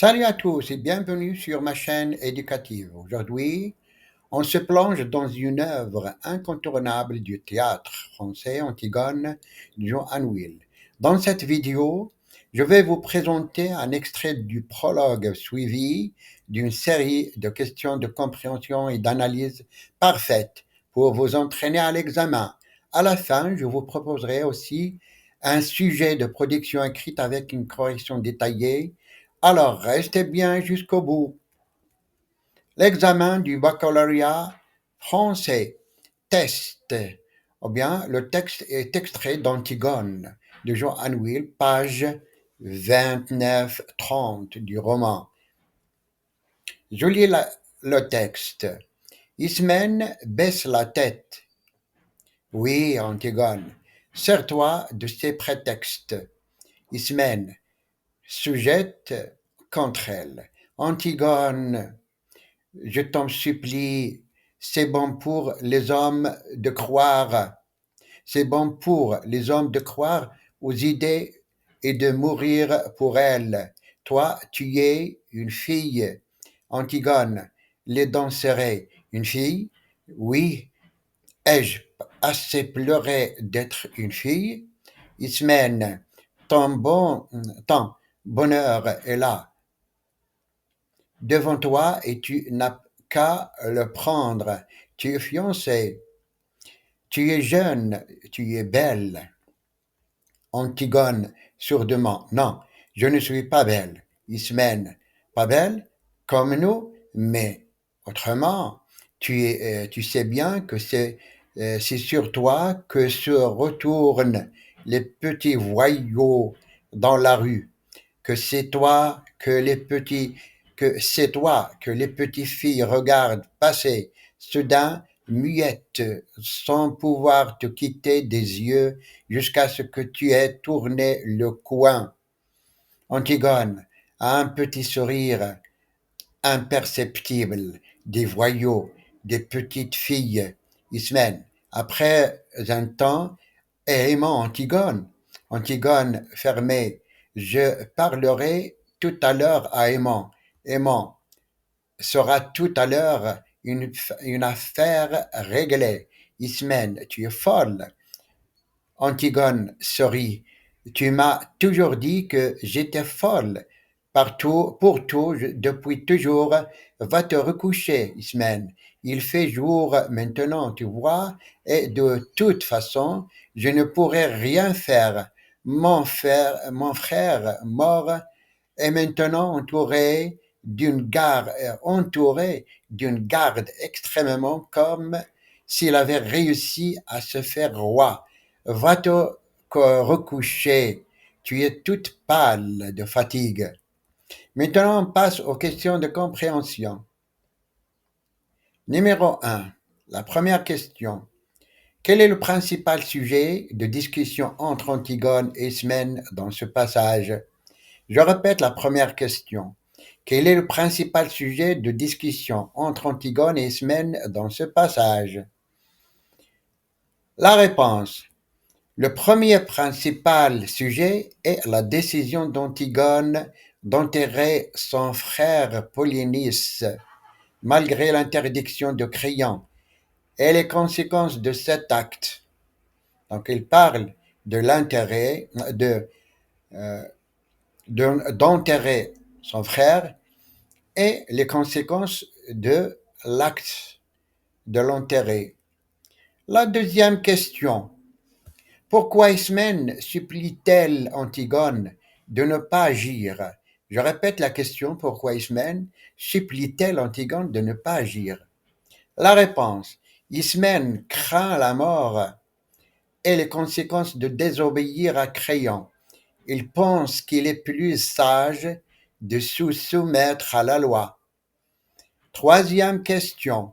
Salut à tous et bienvenue sur ma chaîne éducative. Aujourd'hui, on se plonge dans une œuvre incontournable du théâtre français Antigone de John Anvil. Dans cette vidéo, je vais vous présenter un extrait du prologue suivi d'une série de questions de compréhension et d'analyse parfaites pour vous entraîner à l'examen. À la fin, je vous proposerai aussi un sujet de production écrite avec une correction détaillée. Alors, restez bien jusqu'au bout. L'examen du baccalauréat français, test, ou bien le texte est extrait d'Antigone de Jean Anouilh, page 29-30 du roman. Je lis le texte. Ismène baisse la tête. Oui, Antigone, sers-toi de ces prétextes. Ismène sujette contre elle. Antigone, je t'en supplie, c'est bon pour les hommes de croire, c'est bon pour les hommes de croire aux idées et de mourir pour elles. Toi, tu es une fille. Antigone, les dents serrées. Une fille? Oui. Ai-je assez pleuré d'être une fille? Ismène, ton bonheur est là devant toi et tu n'as qu'à le prendre. Tu es fiancée, tu es jeune, tu es belle. Antigone, sourdement, non, je ne suis pas belle. Ismène, pas belle, comme nous, mais autrement, tu sais bien que c'est sur toi que se retournent les petits voyous dans la rue, que c'est toi que les petites filles regardent passer, soudain muettes, sans pouvoir te quitter des yeux jusqu'à ce que tu aies tourné le coin. Antigone a un petit sourire imperceptible, des voyous, des petites filles. Ismène, après un temps, est aimant Antigone. Antigone fermée, je parlerai tout à l'heure à Aimant. Aimant sera tout à l'heure une affaire réglée. Ismène, tu es folle. Antigone sourit. Tu m'as toujours dit que j'étais folle. Partout, pour tout, depuis toujours, va te recoucher, Ismène. Il fait jour maintenant, tu vois, et de toute façon, je ne pourrai rien faire. Mon frère mort est maintenant entouré d'une garde extrêmement comme s'il avait réussi à se faire roi. Va te recoucher, tu es toute pâle de fatigue. Maintenant, on passe aux questions de compréhension. Numéro 1. La première question. Quel est le principal sujet de discussion entre Antigone et Ismène dans ce passage? Je répète la première question. Quel est le principal sujet de discussion entre Antigone et Ismène dans ce passage? La réponse. Le premier principal sujet est la décision d'Antigone d'enterrer son frère Polynice, malgré l'interdiction de Créon, et les conséquences de cet acte. Donc il parle de l'intérêt d'enterrer son frère et les conséquences de l'acte de l'enterrer. La deuxième question. Pourquoi Ismène supplie-t-elle Antigone de ne pas agir? Je répète la question, pourquoi Ismène supplie-t-elle Antigone de ne pas agir? La réponse. Ismène craint la mort et les conséquences de désobéir à Créon. Il pense qu'il est plus sage de se soumettre à la loi. Troisième question.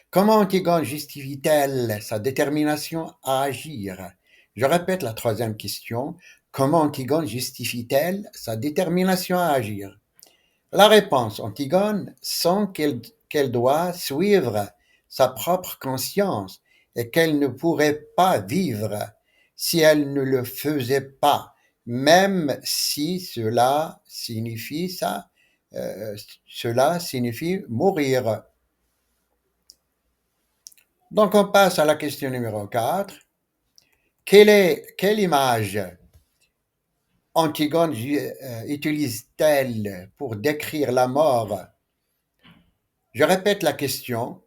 Comment Antigone justifie-t-elle sa détermination à agir? Je répète la troisième question. Comment Antigone justifie-t-elle sa détermination à agir? La réponse. Antigone sent qu'elle doit suivre sa propre conscience et qu'elle ne pourrait pas vivre si elle ne le faisait pas. même si cela signifie mourir. Donc on passe à la question numéro 4. Quelle image Antigone utilise-t-elle pour décrire la mort? Je répète la question.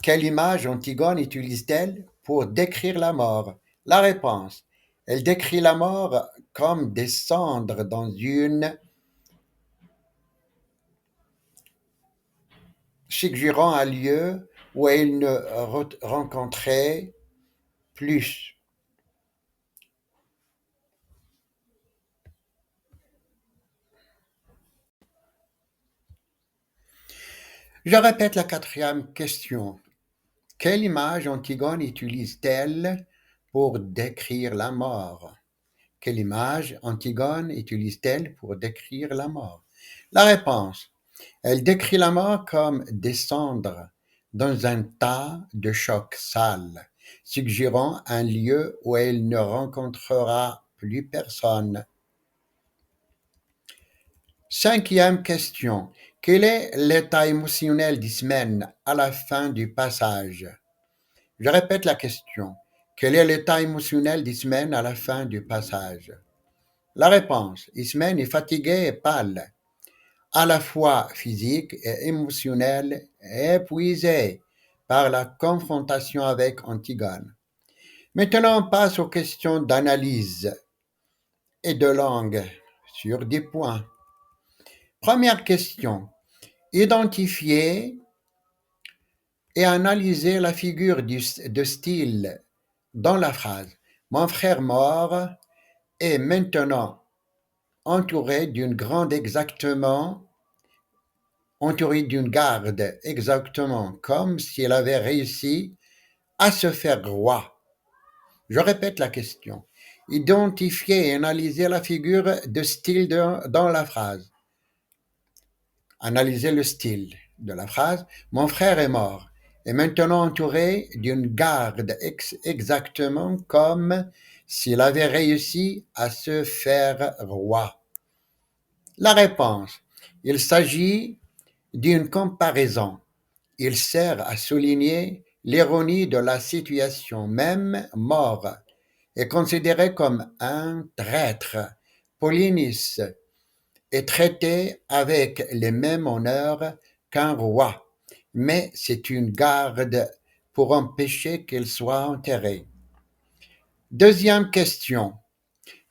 Quelle image Antigone utilise-t-elle pour décrire la mort? La réponse. Elle décrit la mort comme des cendres dans une suggérant un lieu où elle ne rencontrait plus. Je répète la quatrième question. Quelle image Antigone utilise-t-elle pour décrire la mort? Quelle image Antigone utilise-t-elle pour décrire la mort? La réponse. Elle décrit la mort comme des cendres dans un tas de chocs sales, suggérant un lieu où elle ne rencontrera plus personne. Cinquième question. Quel est l'état émotionnel d'Ismène à la fin du passage? Je répète la question. Quel est l'état émotionnel d'Ismène à la fin du passage? La réponse. Ismène est fatigué et pâle, à la fois physique et émotionnel, épuisé par la confrontation avec Antigone. Maintenant, on passe aux questions d'analyse et de langue sur 10 points. Première question. Identifier et analyser la figure de style dans la phrase. Mon frère mort est maintenant entouré d'une garde exactement comme s'il avait réussi à se faire roi. Je répète la question. Identifier et analyser la figure de style dans la phrase. Analyser le style de la phrase. Mon frère est mort et maintenant entouré d'une garde exactement comme s'il avait réussi à se faire roi. La réponse. Il s'agit d'une comparaison. Il sert à souligner l'ironie de la situation. Même mort est considéré comme un traître. Polynice est traité avec les mêmes honneurs qu'un roi, mais c'est une garde pour empêcher qu'il soit enterré. Deuxième question.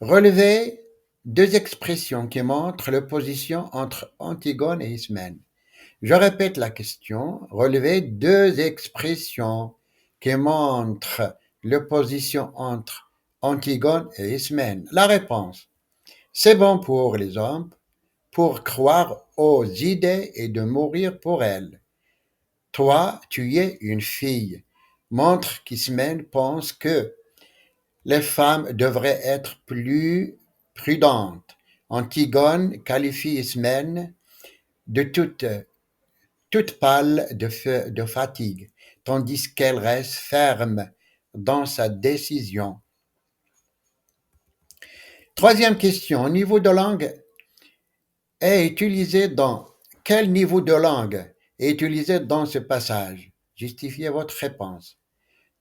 Relevez deux expressions qui montrent l'opposition entre Antigone et Ismène. Je répète la question. Relevez deux expressions qui montrent l'opposition entre Antigone et Ismène. La réponse. C'est bon pour les hommes pour croire aux idées et de mourir pour elles. Toi, tu es une fille. Montre qu'Ismène pense que les femmes devraient être plus prudentes. Antigone qualifie Ismène de toute pâle de fatigue, tandis qu'elle reste ferme dans sa décision. Troisième question. Quel niveau de langue est utilisé dans ce passage? Justifiez votre réponse.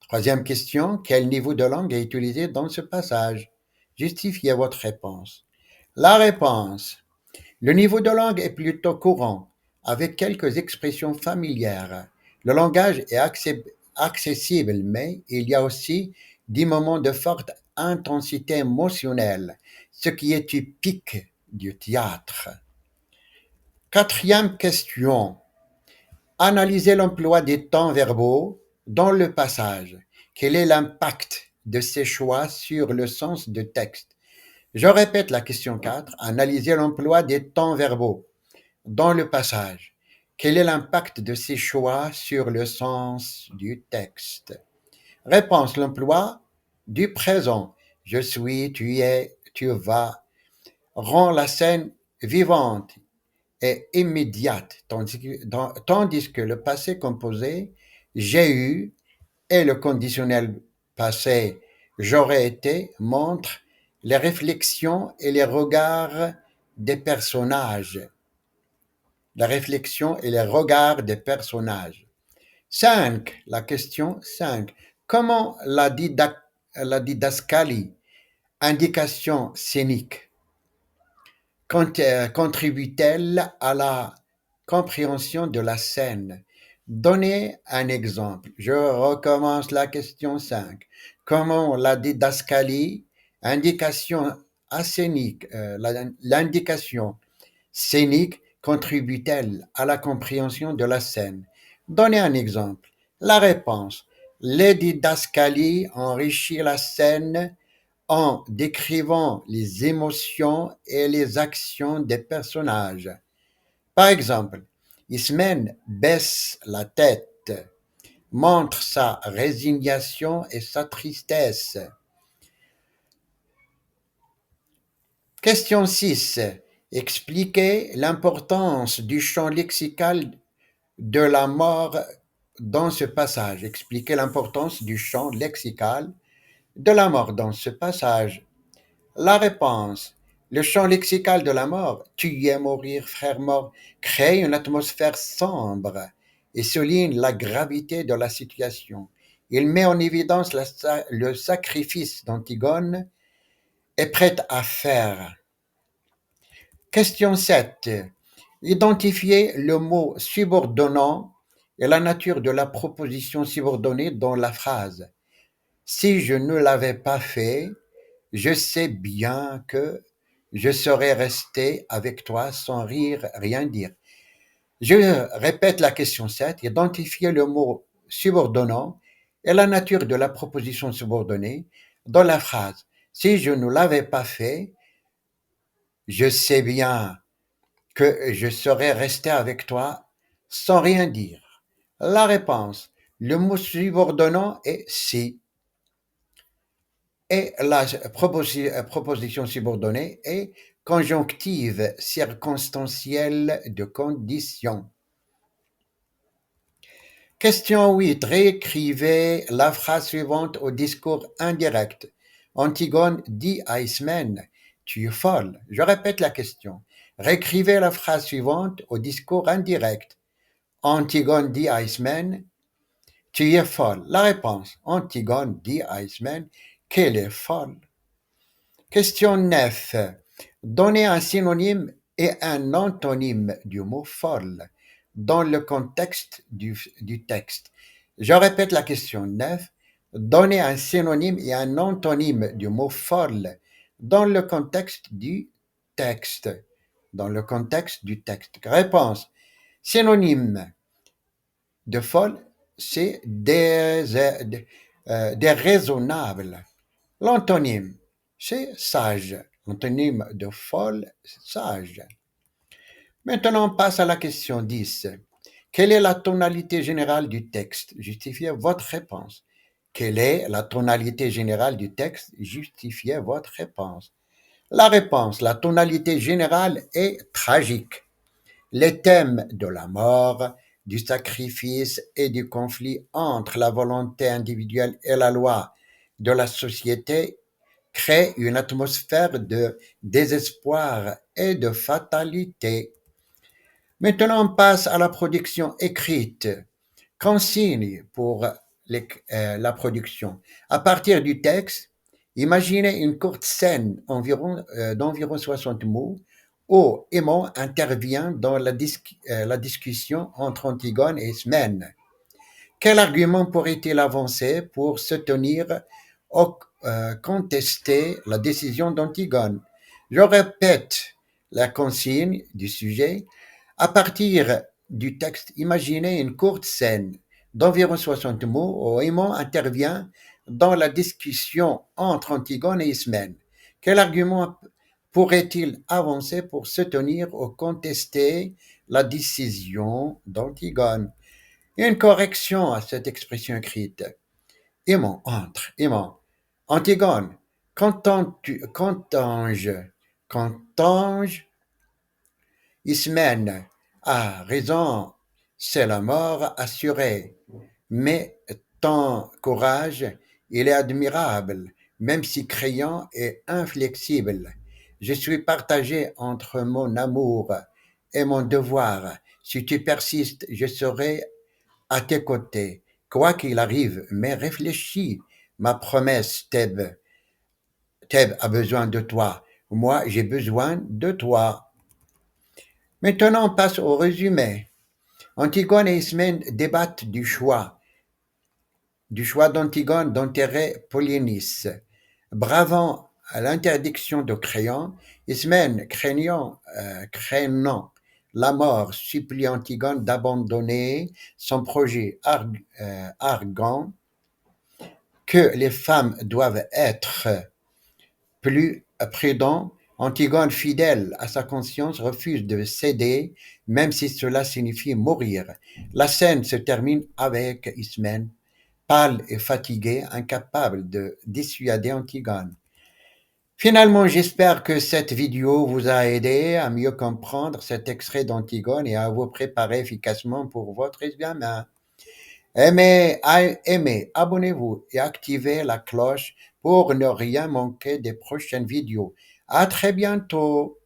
Troisième question. Quel niveau de langue est utilisé dans ce passage? Justifiez votre réponse. La réponse. Le niveau de langue est plutôt courant, avec quelques expressions familières. Le langage est accessible, mais il y a aussi des moments de forte intensité émotionnelle, ce qui est typique du théâtre. Quatrième question. Analysez l'emploi des temps verbaux dans le passage. Quel est l'impact de ces choix sur le sens du texte? Je répète la question 4. Analysez l'emploi des temps verbaux dans le passage. Quel est l'impact de ces choix sur le sens du texte? Réponse. L'emploi du présent. Je suis, tu es, tu vas rend la scène vivante et immédiate, tandis que le passé composé, j'ai eu, et le conditionnel passé, j'aurais été, montre les réflexions et les regards des personnages. La réflexion et les regards des personnages. 5. La question 5. Comment la didascalie, indication scénique, contribue-t-elle à la compréhension de la scène? Donnez un exemple. Je recommence la question 5. Comment la didascalie, indication scénique, l'indication scénique contribue-t-elle à la compréhension de la scène? Donnez un exemple. La réponse. Les didascalies enrichit la scène en décrivant les émotions et les actions des personnages. Par exemple, Ismène baisse la tête, montre sa résignation et sa tristesse. Question 6. Expliquez l'importance du champ lexical de la mort dans ce passage. Expliquez l'importance du champ lexical de la mort dans ce passage. La réponse. Le champ lexical de la mort, tu es mourir, frère mort, crée une atmosphère sombre et souligne la gravité de la situation. Il met en évidence le sacrifice d'Antigone est prête à faire. Question 7. Identifiez le mot subordonnant et la nature de la proposition subordonnée dans la phrase. Si je ne l'avais pas fait, je sais bien que je serais resté avec toi sans rien dire. Je répète la question 7. Identifiez le mot subordonnant et la nature de la proposition subordonnée dans la phrase. Si je ne l'avais pas fait, je sais bien que je serais resté avec toi sans rien dire. La réponse. Le mot subordonnant est si. Et la proposition subordonnée est conjonctive circonstancielle de condition. Question 8. Réécrivez la phrase suivante au discours indirect. Antigone dit à Ismène, tu es folle. Je répète la question. Réécrivez la phrase suivante au discours indirect. Antigone dit à Ismène, tu es folle. La réponse. Antigone dit à Ismène qu'elle est folle. Question 9. Donnez un synonyme et un antonyme du mot folle dans le contexte du texte. Je répète la question 9. Donnez un synonyme et un antonyme du mot folle dans le contexte du texte. Dans le contexte du texte. Réponse. Synonyme de folle, c'est déraisonnable. L'antonyme, c'est sage. L'antonyme de folle, sage. Maintenant, on passe à la question 10. Quelle est la tonalité générale du texte? Justifiez votre réponse. Quelle est la tonalité générale du texte? Justifiez votre réponse. La réponse, la tonalité générale est tragique. Les thèmes de la mort, du sacrifice et du conflit entre la volonté individuelle et la loi de la société créent une atmosphère de désespoir et de fatalité. Maintenant, on passe à la production écrite. Consigne pour la production. À partir du texte, imaginez une courte scène d'environ 60 mots où Aimon intervient dans la discussion entre Antigone et Ismène. Quel argument pourrait-il avancer pour soutenir ou contester la décision d'Antigone? Je répète la consigne du sujet. À partir du texte, imaginez une courte scène d'environ 60 mots où Aimon intervient dans la discussion entre Antigone et Ismène. Quel argument pourrait-il avancer pour soutenir ou contester la décision d'Antigone? Une correction à cette expression écrite. Aimant, entre, aimant. Antigone, qu'entends-je, Ismène a raison, c'est la mort assurée. Mais ton courage, il est admirable. même si Créon est inflexible. Je suis partagé entre mon amour et mon devoir. Si tu persistes, je serai à tes côtés, quoi qu'il arrive, mais réfléchis, ma promesse, Thèbes. Thèbes a besoin de toi. Moi, j'ai besoin de toi. Maintenant, on passe au résumé. Antigone et Ismène débattent du choix d'Antigone d'enterrer Polynice. Bravant l'interdiction de Créon, Ismène, craignant la mort, supplie Antigone d'abandonner son projet, arguant que les femmes doivent être plus prudentes. Antigone, fidèle à sa conscience, refuse de céder, même si cela signifie mourir. La scène se termine avec Ismène, pâle et fatigué, incapable de dissuader Antigone. Finalement, j'espère que cette vidéo vous a aidé à mieux comprendre cet extrait d'Antigone et à vous préparer efficacement pour votre examen. Aimez, abonnez-vous et activez la cloche pour ne rien manquer des prochaines vidéos. À très bientôt.